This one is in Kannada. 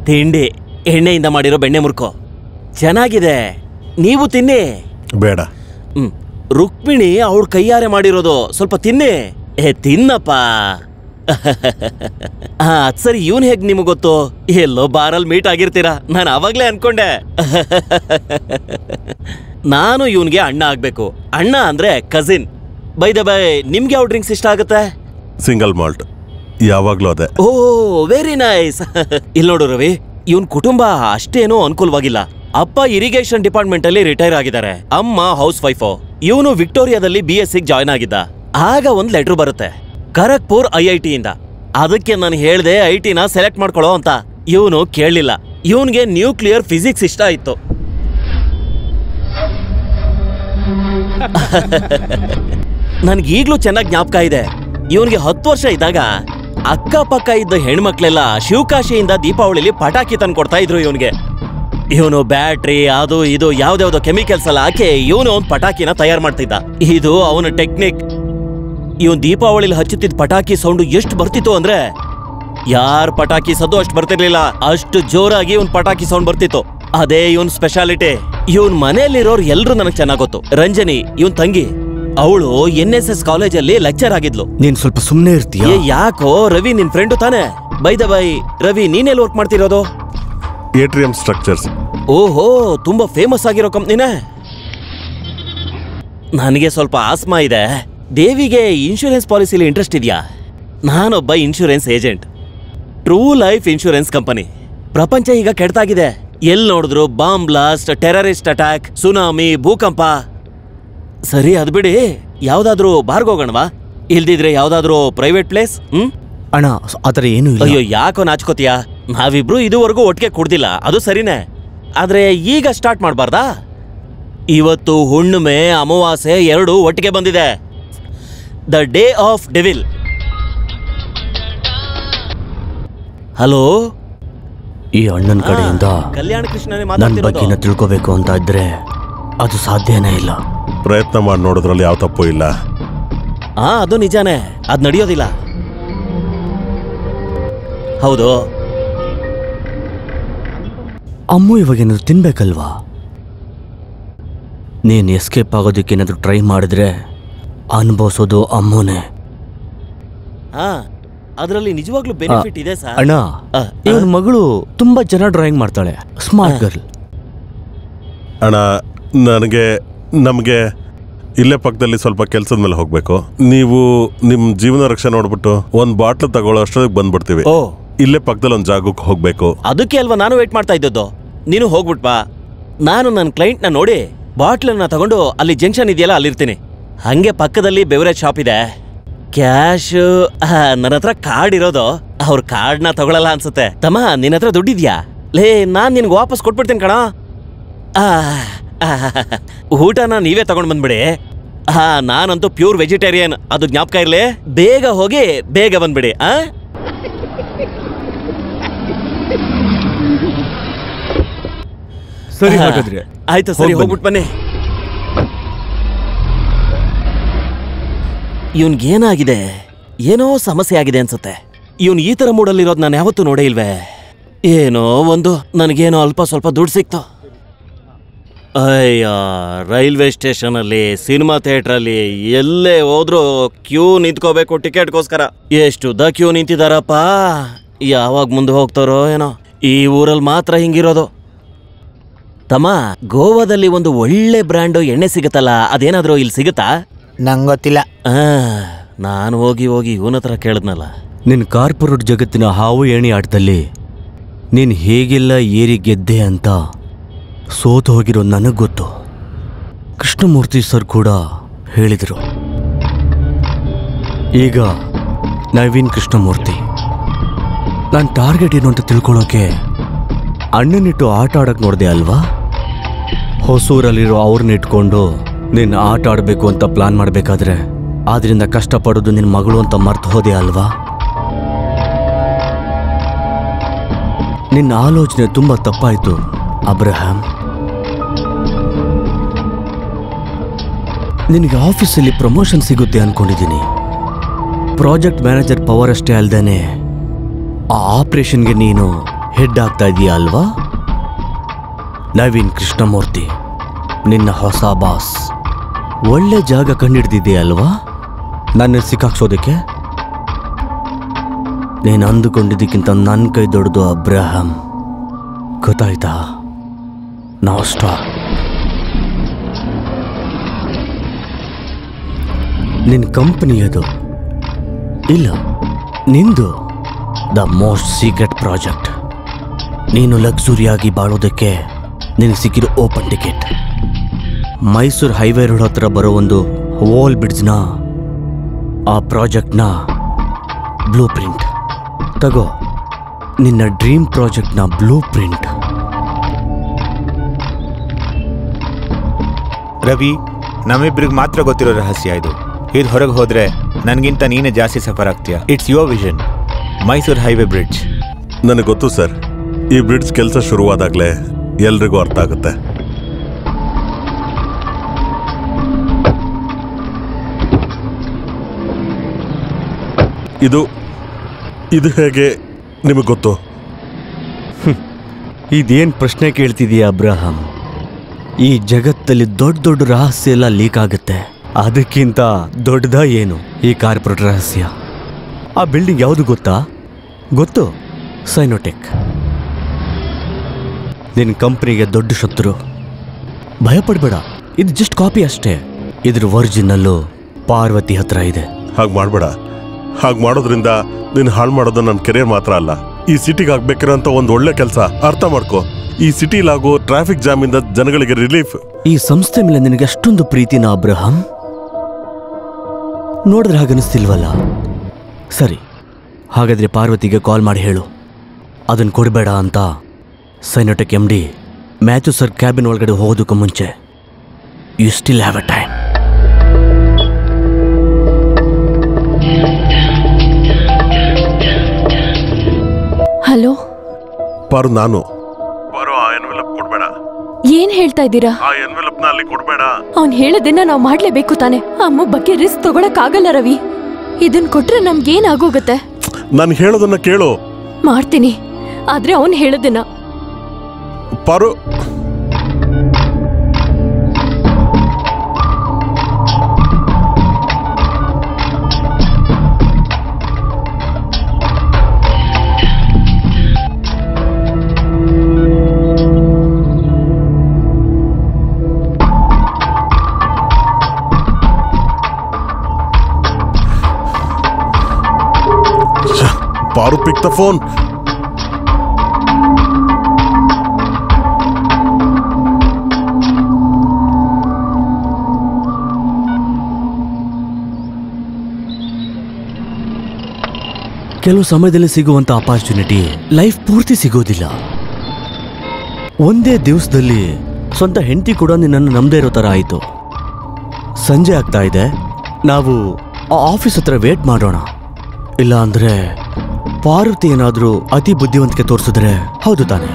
ತಿಂಡಿ ಎಣ್ಣೆಯಿಂದ ಮಾಡಿರೋ ಬೆಣ್ಣೆ ಮುರ್ಕೋ ಚೆನ್ನಾಗಿದೆ, ನೀವು ತಿನ್ನಿ. ಬೇಡ. ರುಕ್ಮಿಣಿ ಅವಳ ಕೈಯಾರೆ ಮಾಡಿರೋದು, ಸ್ವಲ್ಪ ತಿನ್ನಿ. ತಿನ್ನಪ್ಪ. ಅದ್ ಸರಿ, ಇವನ್ ಹೇಗ್ ನಿಮಗ್ ಗೊತ್ತು? ಎಲ್ಲೋ ಬಾರಲ್ಲಿ ಮೀಟ್ ಆಗಿರ್ತೀರಾ, ನಾನು ಅವಾಗ್ಲೇ ಅನ್ಕೊಂಡೆ. ನಾನು ಇವನ್ಗೆ ಅಣ್ಣ ಆಗ್ಬೇಕು. ಅಣ್ಣ ಅಂದ್ರೆ ಕಸಿನ್. ಬೈ ದ ಬೈ, ನಿಮ್ಗೆ ಯಾವ ಡ್ರಿಂಕ್ಸ್ ಇಷ್ಟ ಆಗುತ್ತೆ? ಸಿಂಗಲ್ ಮಾಲ್ಟ್, ಯಾವಾಗ್ಲೂ ಅದೇ. ಓ ವೆರಿ ನೈಸ್. ಇಲ್ಲಿ ನೋಡು ರವಿ, ಇವನ್ ಕುಟುಂಬ ಅಷ್ಟೇನೋ ಅನುಕೂಲವಾಗಿಲ್ಲ. ಅಪ್ಪ ಇರಿಗೇಷನ್ ಡಿಪಾರ್ಟ್ಮೆಂಟ್ ಅಲ್ಲಿ ರಿಟೈರ್ ಆಗಿದ್ದಾರೆ, ಅಮ್ಮ ಹೌಸ್ ವೈಫ್. ಇವನು ವಿಕ್ಟೋರಿಯಾದಲ್ಲಿ BSc ಜಾಯ್ನ್ ಆಗಿದ್ದ. ಆಗ ಒಂದ್ ಲೆಟರ್ ಬರುತ್ತೆ ಖರಗ್ಪುರ್ IIT ಇಂದ. ಅದಕ್ಕೆ ನಾನು ಹೇಳ್ದೆ IT ನ ಸೆಲೆಕ್ಟ್ ಮಾಡ್ಕೊಳ್ಳೋ ಅಂತ. ಇವನು ಕೇಳಲಿಲ್ಲ. ಇವನ್ಗೆ ನ್ಯೂಕ್ಲಿಯರ್ ಫಿಸಿಕ್ಸ್ ಇಷ್ಟ ಇತ್ತು. ನನ್ಗೀಗ್ಲೂ ಚೆನ್ನಾಗಿ ಜ್ಞಾಪಕ ಇದೆ. ಇವನ್ಗೆ 10 ವರ್ಷ ಇದ್ದಾಗ ಅಕ್ಕಪಕ್ಕ ಇದ್ದ ಹೆಣ್ಮಕ್ಳೆಲ್ಲ ಶಿವಕಾಶಿಯಿಂದ ದೀಪಾವಳಿಲಿ ಪಟಾಕಿ ತಂದು ಕೊಡ್ತಾ ಇದ್ರು ಇವನ್ಗೆ. ಇವನು ಬ್ಯಾಟ್ರಿ ಅದು ಇದು ಯಾವ್ದಾವ್ದೋ ಕೆಮಿಕಲ್ಸ್ ಎಲ್ಲ ಹಾಕಿ ಇವನು ಒಂದು ಪಟಾಕಿನ ತಯಾರು ಮಾಡ್ತಿದ್ದ. ಇದು ಅವನ ಟೆಕ್ನಿಕ್. ಇವನ್ ದೀಪಾವಳಿಲಿ ಹಚ್ಚುತ್ತಿದ್ದ ಪಟಾಕಿ ಸೌಂಡ್ ಎಷ್ಟು ಬರ್ತಿತ್ತು ಅಂದ್ರೆ ಯಾರ್ ಪಟಾಕಿ ಸದ್ದು ಅಷ್ಟು ಬರ್ತಿರ್ಲಿಲ್ಲ, ಅಷ್ಟು ಜೋರಾಗಿ ಇವನ್ ಪಟಾಕಿ ಸೌಂಡ್ ಬರ್ತಿತ್ತು. ಅದೇ ಇವನ್ ಸ್ಪೆಷಾಲಿಟಿ. ಇವನ್ ಮನೆಯಲ್ಲಿರೋರು ಎಲ್ರು ನನಗ್ ಚೆನ್ನಾಗ್ ಗೊತ್ತು. ರಂಜನಿ ಇವನ್ ತಂಗಿ, ಅವಳು NSS ಕಾಲೇಜಲ್ಲಿ ಲೆಕ್ಚರ್ ಆಗಿದ್ಲು. ನೀನ್ ಸ್ವಲ್ಪ ಸುಮ್ನೆ ಇರ್ತೀಯ? ಯಾಕೋ ರವಿ ನಿನ್ ಫ್ರೆಂಡು ತಾನೆ? ಬೈ ದ ಬೈ, ರವಿ ನೀನೆಲ್ಲಿ ವರ್ಕ್ ಮಾಡ್ತಿರೋದು? Atrium structures. ಓಹೋ, ತುಂಬಾ ಫೇಮಸ್ ಆಗಿರೋ ಕಂಪ್ನಿನೇ. ನನಗೆ ಸ್ವಲ್ಪ ಆಸ್ಮಾ ಇದೆ. ದೇವಿಗೆ ಇನ್ಶೂರೆನ್ಸ್ ಪಾಲಿಸಿಲಿ ಇಂಟ್ರೆಸ್ಟ್ ಇದೆಯಾ? ನಾನೊಬ್ಬ insurance agent, true life insurance company. ಪ್ರಪಂಚ ಈಗ ಕೆಡ್ತಾಗಿದೆ. ಎಲ್ಲಿ ನೋಡಿದ್ರು bomb blast, terrorist attack, tsunami, ಭೂಕಂಪ. ಸರಿ ಅದ್ ಬಿಡಿ, ಯಾವ್ದಾದ್ರು ಬಾರ್ಗೋಗಣವಾ? ಇಲ್ದಿದ್ರೆ ಯಾವ್ದಾದ್ರು ಪ್ರೈವೇಟ್ ಪ್ಲೇಸ್? ಅಣ್ಣ ಆತರ ಏನು ಇಲ್ಲ. ಅಯ್ಯೋ ಯಾಕೋ ನಾಚ್ಕೋತೀಯ? ನಾವಿಬ್ರು ಇದುವರೆಗೂ ಒಟ್ಟಿಗೆ ಕುಡ್ದಿಲ್ಲ, ಅದು ಸರಿನೇ. ಆದ್ರೆ ಈಗ ಸ್ಟಾರ್ಟ್ ಮಾಡಬಾರ್ದಾ? ಇವತ್ತು ಹುಣ್ಣಿಮೆ ಅಮಾವಾಸ್ಯೆ ಎರಡೂ ಒಟ್ಟಿಗೆ ಬಂದಿದೆ. The day of devil. Hello, ಈ ಅಣ್ಣನ ಕಡೆಯಿಂದ ಕಲ್ಯಾಣ ಕೃಷ್ಣನೇ ನನ್ನ ಬಗ್ಗೆ ತಿಳ್ಕೋಬೇಕು ಅಂತ ಇದ್ರೆ ಅದು ಸಾಧ್ಯನೇ ಇಲ್ಲ. ಪ್ರಯತ್ನ ಮಾಡಿ ನೋಡೋದ್ರಲ್ಲಿ ಯಾವ ತಪ್ಪು ಇಲ್ಲ. ಅದು ನಿಜಾನೇ, ಅದ್ ನಡೆಯೋದಿಲ್ಲ. ಹೌದು, ಅಮ್ಮು ಇವಾಗೇನಾದ್ರು ತಿನ್ಬೇಕಲ್ವಾ? ನೀನ್ ಎಸ್ಕೇಪ್ ಆಗೋದಕ್ಕೇನಾದ್ರು ಟ್ರೈ ಮಾಡಿದ್ರೆ ಅನುಭವಿಸೋದು ಅಮ್ಮನೇ. ಅದರಲ್ಲಿ ನಿಜವಾಗ್ಲೂ ಬೆನಿಫಿಟ್ ಇದೆ ಸರ್. ಅಣ್ಣ, ಇವನ ಮಗಳು ತುಂಬಾ ಚೆನ್ನಾಗಿ ಡ್ರಾಯಿಂಗ್ ಮಾಡ್ತಾಳೆ, ಸ್ಮಾರ್ಟ್ ಗರ್ಲ್. ಅಣ್ಣ, ನಮಗೆ ಇಲ್ಲೇ ಪಕ್ಕದಲ್ಲಿ ಸ್ವಲ್ಪ ಕೆಲಸದ ಮೇಲೆ ಹೋಗ್ಬೇಕು. ನೀವು ನಿಮ್ ಜೀವನ ರಕ್ಷಣೆ ನೋಡ್ಬಿಟ್ಟು ಒಂದ್ ಬಾಟ್ಲು ತಗೊಳ್ಳೋ ಅಷ್ಟೊತ್ತಿಗೆ ಬಂದ್ಬಿಡ್ತೀವಿ. ಇಲ್ಲೇ ಪಕ್ಕದಲ್ಲಿ ಒಂದು ಜಾಗಕ್ಕೆ ಹೋಗ್ಬೇಕು. ಅದಕ್ಕೆ ಅಲ್ವಾ ನಾನು ವೇಟ್ ಮಾಡ್ತಾ ಇದ್ದದ್ದು. ನೀನು ಹೋಗ್ಬಿಟ್ಬಾ. ನಾನು ನನ್ನ ಕ್ಲೈಂಟ್ ನ ನೋಡಿ ಬಾಟ್ಲನ್ನ ತಗೊಂಡು ಅಲ್ಲಿ ಜಂಕ್ಷನ್ ಇದೆಯಲ್ಲ ಅಲ್ಲಿರ್ತೀನಿ. ಹಂಗೆ ಪಕ್ಕದಲ್ಲಿ ಬೆವರೇಜ್ ಶಾಪ್ ಇದೆ. ಕ್ಯಾಶ್ ನನ್ನ ಹತ್ರ ಕಾರ್ಡ್ ಇರೋದು. ಅವ್ರ ಕಾರ್ಡ್ನ ತಗೊಳಲ್ಲ ಅನ್ಸುತ್ತೆ. ತಮ್ಮ, ನಿನ್ನ ಹತ್ರ ದುಡ್ಡಿದ್ಯಾ? ಲೇ, ನಾನ್ ನಿನ್ಗೆ ವಾಪಸ್ ಕೊಟ್ಬಿಡ್ತೀನಿ ಕಣ. ಊಟನ ನೀವೇ ತಗೊಂಡ್ ಬಂದ್ಬಿಡಿ. ನಾನಂತೂ ಪ್ಯೂರ್ ವೆಜಿಟೇರಿಯನ್, ಅದು ಜ್ಞಾಪಕ ಇರ್ಲಿ. ಬೇಗ ಹೋಗಿ ಬೇಗ ಬಂದ್ಬಿಡಿ. ಸರಿ ಹಾಗಾದ್ರೆ. ಆಯ್ತು, ಸರಿ ಹೋಗ್ಬಿಟ್ಟು ಬನ್ನಿ. ಇವನ್ಗೇನಾಗಿದೆ? ಏನೋ ಸಮಸ್ಯೆ ಆಗಿದೆ ಅನ್ಸುತ್ತೆ. ಇವನ್ ಈ ತರ ಮೂಡಲ್ಲಿರೋದು ನಾನು ಯಾವತ್ತೂ ನೋಡೇ ಇಲ್ವೇ. ಏನೋ ಒಂದು ನನಗೇನೋ ಅಲ್ಪ ಸ್ವಲ್ಪ ದುಡ್ಡು ಸಿಕ್ತು. ಅಯ್ಯ, ರೈಲ್ವೆ ಸ್ಟೇಷನ್ ಅಲ್ಲಿ, ಸಿನಿಮಾ ಥಿಯೇಟರ್ ಅಲ್ಲಿ, ಎಲ್ಲೇ ಹೋದ್ರು ಕ್ಯೂ ನಿಂತ್ಕೋಬೇಕು ಟಿಕೆಟ್ಗೋಸ್ಕರ. ಎಷ್ಟು ಉದ್ದ ಕ್ಯೂ ನಿಂತಿದಾರಪ್ಪ. ಯಾವಾಗ ಮುಂದೆ ಹೋಗ್ತಾರೋ ಏನೋ. ಈ ಊರಲ್ಲಿ ಮಾತ್ರ ಹಿಂಗಿರೋದು. ತಮ್ಮ, ಗೋವಾದಲ್ಲಿ ಒಂದು ಒಳ್ಳೆ ಬ್ರ್ಯಾಂಡು ಎಣ್ಣೆ ಸಿಗುತ್ತಲ್ಲ, ಅದೇನಾದ್ರೂ ಇಲ್ಲಿ ಸಿಗುತ್ತಾ? ನಂಗೆ ಗೊತ್ತಿಲ್ಲ. ನಾನು ಹೋಗಿ ಇವನ ಹತ್ರ ಕೇಳಿದ್ನಲ್ಲ. ನಿನ್ ಕಾರ್ಪೊರೇಟ್ ಜಗತ್ತಿನ ಹಾವು ಏಣಿ ಆಟದಲ್ಲಿ ನೀನ್ ಹೇಗೆಲ್ಲ ಏರಿ ಗೆದ್ದೆ ಅಂತ ಸೋತು ಹೋಗಿರೋ ನನಗ್ ಗೊತ್ತು. ಕೃಷ್ಣಮೂರ್ತಿ ಸರ್ ಕೂಡ ಹೇಳಿದ್ರು. ಈಗ ನವೀನ್ ಕೃಷ್ಣಮೂರ್ತಿ ನನ್ನ ಟಾರ್ಗೆಟ್ ಏನು ಅಂತ ತಿಳ್ಕೊಳ್ಳೋಕೆ ಅಣ್ಣನಿಟ್ಟು ಆಟ ಆಡಕ್ ನೋಡ್ದೆ ಅಲ್ವಾ? ಹೊಸೂರಲ್ಲಿರೋ ಅವ್ರನ್ನ ಇಟ್ಕೊಂಡು ನಿನ್ನ ಆಟ ಆಡಬೇಕು ಅಂತ ಪ್ಲಾನ್ ಮಾಡಬೇಕಾದ್ರೆ ಆದ್ರಿಂದ ಕಷ್ಟಪಡೋದು ನಿನ್ನ ಮಗಳು ಅಂತ ಮರ್ತು ಹೋದೆ ಅಲ್ವಾ? ನಿನ್ನ ಆಲೋಚನೆ ತುಂಬಾ ತಪ್ಪಾಯ್ತು ಅಬ್ರಹಾಂ. ನಿನಗೆ ಆಫೀಸಲ್ಲಿ ಪ್ರಮೋಷನ್ ಸಿಗುತ್ತೆ ಅನ್ಕೊಂಡಿದ್ದೀನಿ. ಪ್ರಾಜೆಕ್ಟ್ ಮ್ಯಾನೇಜರ್ ಪವರ್ ಅಷ್ಟೇ ಅಲ್ದೇನೆ ಆ ಆಪರೇಷನ್ಗೆ ನೀನು ಹೆಡ್ ಆಗ್ತಾ ಇದೀಯ ಅಲ್ವಾ? ನವೀನ್ ಕೃಷ್ಣಮೂರ್ತಿ, ನಿನ್ನ ಹೊಸ ಬಾಸ್. ಒಳ್ಳೆ ಜಾಗ ಕಂಡಿಡ್ದಿದೆಯಾ ಅಲ್ವಾ ನನ್ನ ಸಿಕ್ಕಾಕ್ಸೋದಕ್ಕೆ? ನೀನು ಅಂದುಕೊಂಡಿದ್ದಕ್ಕಿಂತ ನನ್ನ ಕೈ ದೊಡ್ಡದು ಅಬ್ರಹಂ. ಗೊತ್ತಾಯ್ತಾ? ನಾವು ಸ್ಟಾಪ್. ನಿನ್ನ ಕಂಪನಿ ಅದು ಇಲ್ಲ, ನಿಂದು ದ ಮೋಸ್ಟ್ ಸೀಕ್ರೆಟ್ ಪ್ರಾಜೆಕ್ಟ್. ನೀನು ಲಕ್ಸುರಿಯಾಗಿ ಬಾಳೋದಕ್ಕೆ ನಿನಗೆ ಸಿಕ್ಕಿರೋ open ticket. Mysuru highway road ಹತ್ರ ಬರೋ ಒಂದು ವಾಲ್ ಬ್ರಿಡ್ಜ್ನ, ಆ ಪ್ರಾಜೆಕ್ಟ್ನ ಬ್ಲೂ ಪ್ರಿಂಟ್ ತಗೋ. ನಿನ್ನ ಡ್ರೀಮ್ ಪ್ರಾಜೆಕ್ಟ್ನ ಬ್ಲೂ ಪ್ರಿಂಟ್. ರವಿ, ನಮ್ಮಿಬ್ರಿಗೆ ಮಾತ್ರ ಗೊತ್ತಿರೋ ರಹಸ್ಯ ಇದು. ಇದು ಹೊರಗೆ ಹೋದ್ರೆ ನನಗಿಂತ ನೀನೇ ಜಾಸ್ತಿ ಸಫರ್ ಆಗ್ತೀಯ. It's your vision, Mysuru highway bridge. ನನಗೆ ಗೊತ್ತು ಸರ್, ಈ ಬ್ರಿಡ್ಜ್ ಕೆಲಸ ಶುರುವಾದಾಗಲೇ ಎಲ್ರಿಗೂ ಅರ್ಥ ಆಗುತ್ತೆ. ಇದು ಹೇಗೆ ನಿಮಗೆ ಗೊತ್ತು? ಇದೇನು ಪ್ರಶ್ನೆ ಕೇಳ್ತಿದೀಯ ಅಬ್ರಹಂ? ಈ ಜಗತ್ತಲ್ಲಿ ದೊಡ್ಡ ದೊಡ್ಡ ರಹಸ್ಯ ಎಲ್ಲ ಲೀಕ್ ಆಗುತ್ತೆ. ಅದಕ್ಕಿಂತ ದೊಡ್ಡದ ಏನು ಈ ಕಾರ್ಪೊರೇಟ್ ರಹಸ್ಯ? ಆ ಬಿಲ್ಡಿಂಗ್ ಯಾವುದು ಗೊತ್ತಾ? ಗೊತ್ತು, ಸೈನೋಟೆಕ್. ನಿನ್ನ ಕಂಪ್ನಿಗೆ ದೊಡ್ಡ ಶತ್ರು. ಭಯಪಡಬೇಡ, ಇದು ಜಸ್ಟ್ ಕಾಪಿ ಅಷ್ಟೇ. ಇದ್ರ ಒರಿಜಿನಲ್ಲು ಪಾರ್ವತಿ ಹತ್ರ ಇದೆ. ಹಾಗೆ ಮಾಡಬೇಡ. ಹಾಗೆ ಮಾಡೋದ್ರಿಂದ ನೀನು ಹಾಳು ಮಾಡೋದು ನನ್ನ ಕೆರಿಯರ್ ಮಾತ್ರ ಅಲ್ಲ, ಈ ಸಿಟಿಗೆ ಆಗ್ಬೇಕಿರೋಂಥ ಒಂದು ಒಳ್ಳೆ ಕೆಲಸ. ಅರ್ಥ ಮಾಡ್ಕೋ, ಈ ಸಿಟಿಲಾಗೋ ಟ್ರಾಫಿಕ್ ಜಾಮಿಂದ ಜನಗಳಿಗೆ ರಿಲೀಫ್. ಈ ಸಂಸ್ಥೆ ಮೇಲೆ ನಿನಗೆ ಅಷ್ಟೊಂದು ಪ್ರೀತಿನ ಅಬ್ರಹಂ? ನೋಡಿದ್ರೆ ಹಾಗನ್ನಿಸ್ತಿಲ್ವಲ್ಲ? ಸರಿ, ಹಾಗಾದ್ರೆ ಪಾರ್ವತಿಗೆ ಕಾಲ್ ಮಾಡಿ ಹೇಳು, ಅದನ್ನು ಕೊಡಬೇಡ ಅಂತ. Synotech MD Matthew sir cabin ಒಳಗಡೆ ಹೋಗೋದಕ್ಕೂ ಮುಂಚೆ you still have a time. Hello Paru, ನಾನು ಪಾರು, ಆ ಎನ್ವೆಲಪ್ ಕೊಡಬೇಡ. ಏನ್ ಹೇಳ್ತಾ ಇದ್ದೀರಾ? ಆ ಎನ್ವೆಲಪ್ನ ಅಲ್ಲಿ ಕೊಡಬೇಡ. ಅವ್ನ್ ಹೇಳೋದನ್ನ ನಾವ್ ಮಾಡ್ಲೇಬೇಕು ತಾನೆ. ಅಮ್ಮ ಬಗ್ಗೆ ರಿಸ್ಕ್ ತಗೊಳಕ್ ಆಗಲ್ಲ ರವಿ. ಇದನ್ ಕೊಟ್ರೆ ನಮ್ಗೇನ್ ಆಗೋಗತ್ತೆ? ನಾನು ಹೇಳೋದನ್ನ ಕೇಳು. ಮಾಡ್ತೀನಿ, ಆದ್ರೆ ಅವನ್ ಹೇಳೋದನ್ನ. ಪಾರು, Paru, pick the phone. ಕೆಲವು ಸಮಯದಲ್ಲಿ ಸಿಗುವಂತ ಅಪಾರ್ಚುನಿಟಿ ಲೈಫ್ ಪೂರ್ತಿ ಸಿಗೋದಿಲ್ಲ. ಒಂದೇ ದಿವಸದಲ್ಲಿ ಸ್ವಂತ ಹೆಂಡತಿ ಕೂಡ ನಿನ್ನನ್ನು ನಂಬದೇ ಇರೋ ಥರ ಆಯಿತು. ಸಂಜೆ ಆಗ್ತಾ ಇದೆ, ನಾವು ಆ ಆಫೀಸ್ ಹತ್ರ ವೇಟ್ ಮಾಡೋಣ. ಇಲ್ಲ ಅಂದ್ರೆ ಪಾರ್ವತಿ ಏನಾದರೂ ಅತಿ ಬುದ್ಧಿವಂತಿಕೆ ತೋರಿಸಿದ್ರೆ ಹೌದು ತಾನೆ?